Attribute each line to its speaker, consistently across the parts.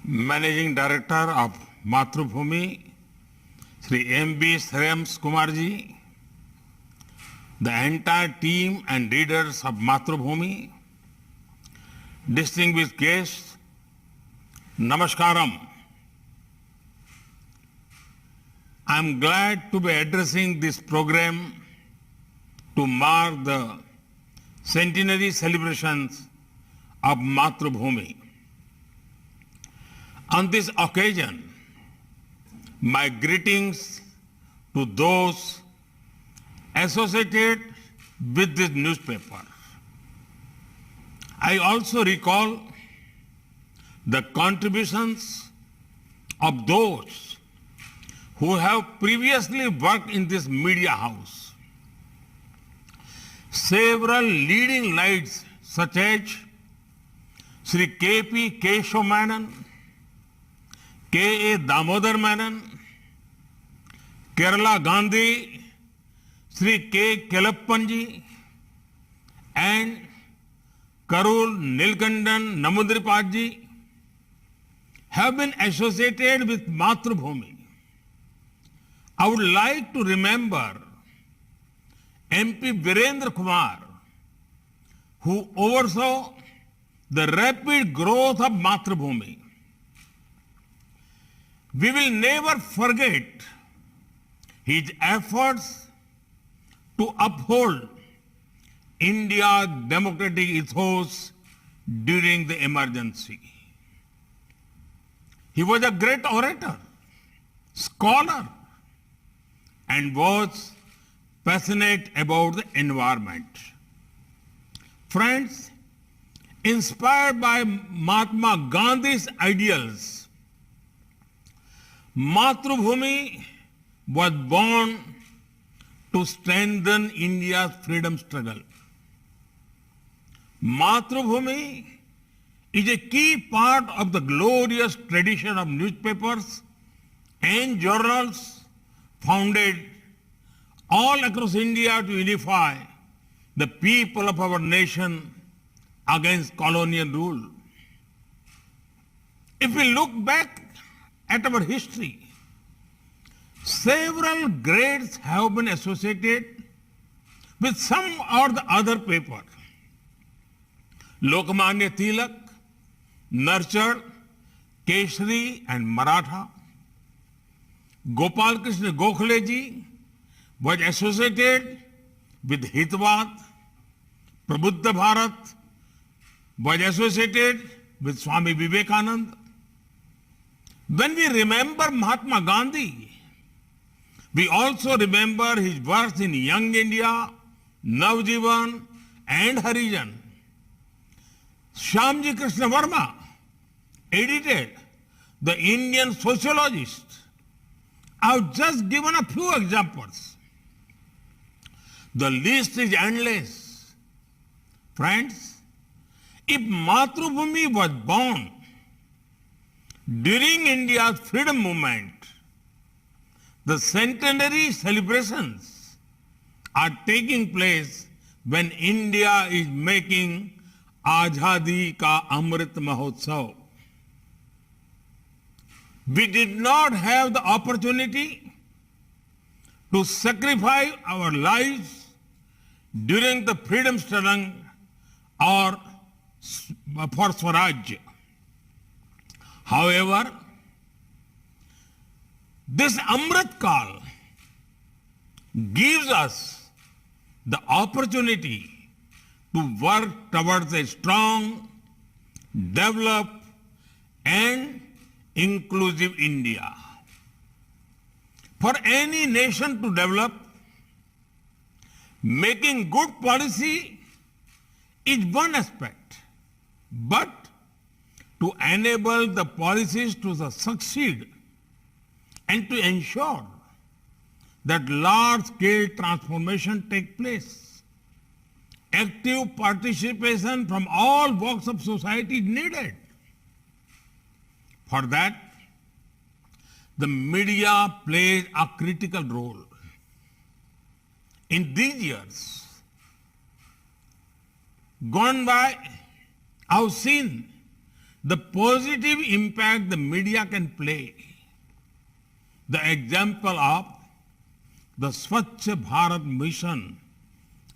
Speaker 1: Managing Director of Mathrubhumi, Shri M.B. Shreyams Kumar ji, the entire team and readers of Mathrubhumi, distinguished guests, Namaskaram. I am glad to be addressing this program to mark the centenary celebrations of Mathrubhumi. On this occasion, my greetings to those associated with this newspaper. I also recall the contributions of those who have previously worked in this media house. Several leading lights such as Shri K.P. Keshav Menon, K.A. Damodar Menon, Kerala Gandhi, Shri K. Kelappanji, and Karul Nilkandan Namudripadji have been associated with Mathrubhumi. I would like to remember MP Virendra Kumar, who oversaw the rapid growth of Mathrubhumi. We will never forget his efforts to uphold India's democratic ethos during the emergency. He was a great orator, scholar, and was passionate about the environment. Friends, inspired by Mahatma Gandhi's ideals, Mathrubhumi was born to strengthen India's freedom struggle. Mathrubhumi is a key part of the glorious tradition of newspapers and journals founded all across India to unify the people of our nation against colonial rule. If we look back at our history, several greats have been associated with some or the other paper. Lokmanya Tilak nurtured Keshri and Maratha. Gopal Krishna Gokhale ji was associated with Hitvad. Prabuddha Bharat was associated with Swami Vivekananda. When we remember Mahatma Gandhi, we also remember his works in Young India, Navjivan, and Harijan. Shyamji Krishna Verma edited the Indian Sociologist. I have just given a few examples. The list is endless. Friends, if Mathrubhumi was born during India's freedom movement, the centenary celebrations are taking place when India is making Azadi Ka Amrit Mahotsav. We did not have the opportunity to sacrifice our lives during the freedom struggle or for Swaraj. However, this Amrit Kal gives us the opportunity to work towards a strong, developed, and inclusive India. For any nation to develop, making good policy is one aspect, but to enable the policies to succeed and to ensure that large-scale transformation take place, active participation from all walks of society is needed. For that, the media plays a critical role. In these years gone by, I have seen the positive impact the media can play. The example of the Swachh Bharat mission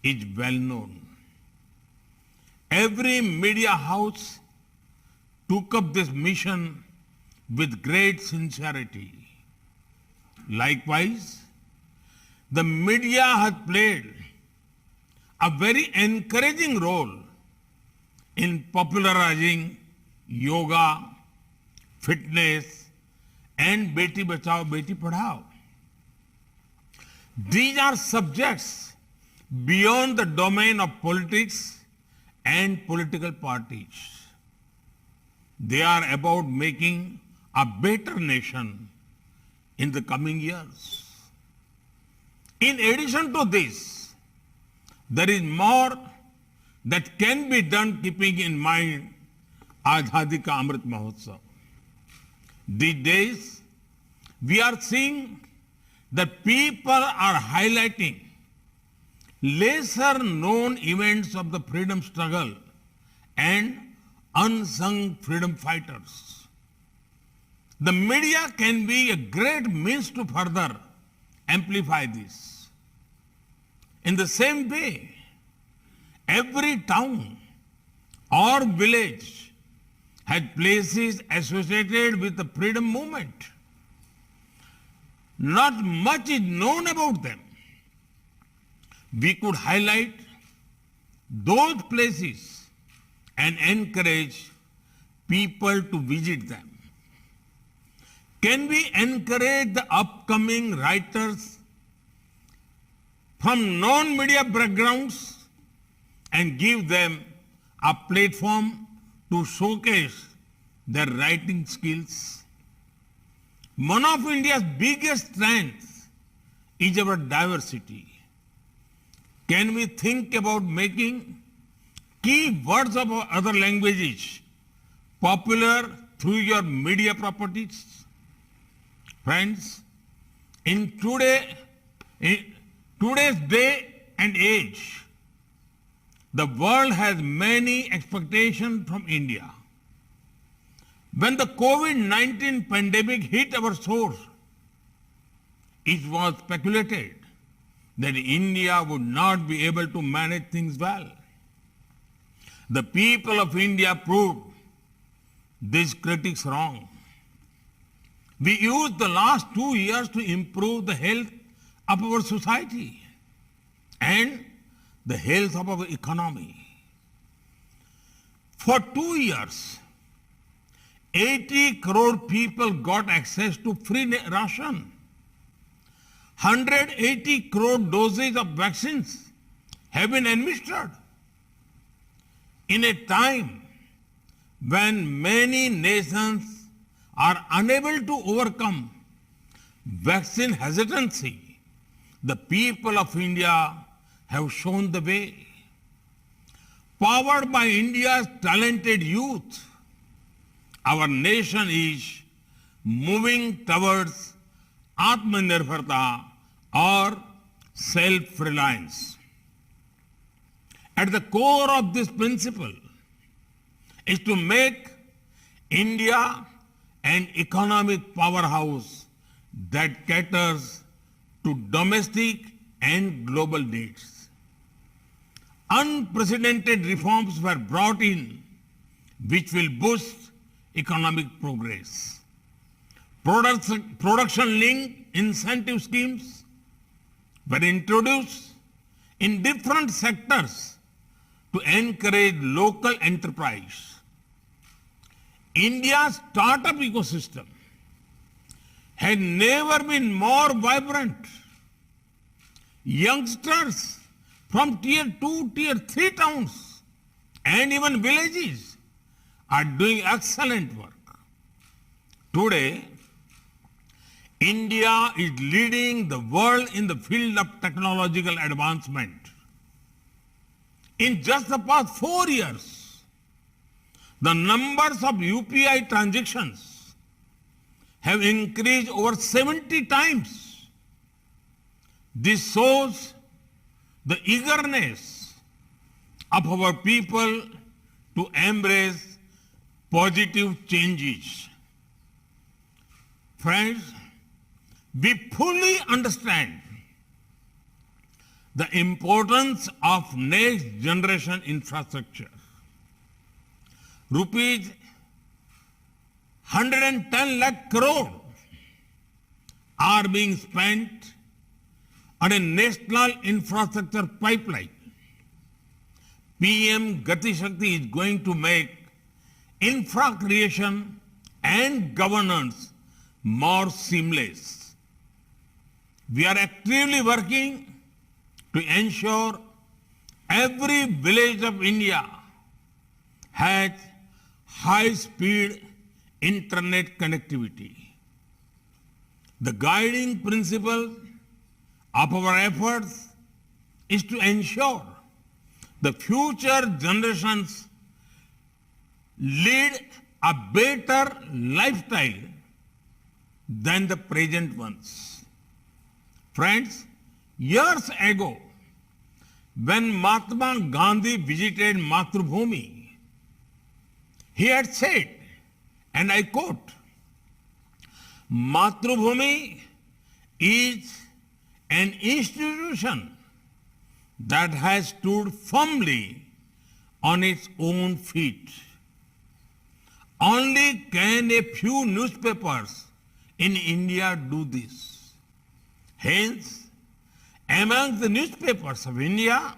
Speaker 1: is well known. Every media house took up this mission with great sincerity. Likewise, the media has played a very encouraging role in popularizing yoga, fitness, and Beti Bachao, Beti Padhao. These are subjects beyond the domain of politics and political parties. They are about making a better nation in the coming years. In addition to this, there is more that can be done keeping in mind Azadi Ka Amrit Mahotsav. These days, we are seeing that people are highlighting lesser known events of the freedom struggle and unsung freedom fighters. The media can be a great means to further amplify this. In the same way, every town or village has places associated with the freedom movement. Not much is known about them. We could highlight those places and encourage people to visit them. Can we encourage the upcoming writers from non-media backgrounds and give them a platform to showcase their writing skills? One of India's biggest strengths is our diversity. Can we think about making key words of other languages popular through your media properties? Friends, in today's day and age, the world has many expectations from India. When the COVID-19 pandemic hit our shores, it was speculated that India would not be able to manage things well. The people of India proved these critics wrong. We used the last 2 years to improve the health of our society and the health of our economy. For 2 years, 80 crore people got access to free ration. 180 crore doses of vaccines have been administered. In a time when many nations are unable to overcome vaccine hesitancy, the people of India have shown the way. Powered by India's talented youth, our nation is moving towards Atmanirbharta or self-reliance. At the core of this principle is to make India an economic powerhouse that caters to domestic and global needs. Unprecedented reforms were brought in which will boost economic progress. Production-linked incentive schemes were introduced in different sectors to encourage local enterprise. India's startup ecosystem has never been more vibrant. Youngsters from tier 2, tier 3 towns and even villages are doing excellent work. Today, India is leading the world in the field of technological advancement. In just the past 4 years, the numbers of UPI transactions have increased over 70 times. This shows the eagerness of our people to embrace positive changes. Friends, we fully understand the importance of next generation infrastructure. Rupees 110 lakh crore are being spent on a national infrastructure pipeline. PM Gati Shakti is going to make infra creation and governance more seamless. We are actively working to ensure every village of India has high-speed internet connectivity. The guiding principle of our efforts is to ensure the future generations lead a better lifestyle than the present ones. Friends, years ago, when Mahatma Gandhi visited Mathrubhumi, he had said, and I quote, "Mathrubhumi is an institution that has stood firmly on its own feet. Only can a few newspapers in India do this. Hence, among the newspapers of India,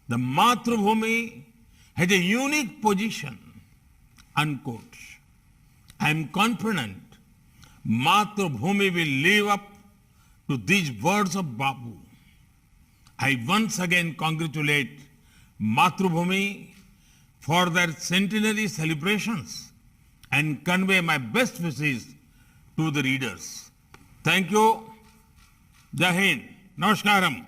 Speaker 1: the Mathrubhumi has a unique position." Unquote. I am confident Mathrubhumi will live up to these words of Bapu. I once again congratulate Mathrubhumi for their centenary celebrations and convey my best wishes to the readers. Thank you. Jai Hind. Namaskaram.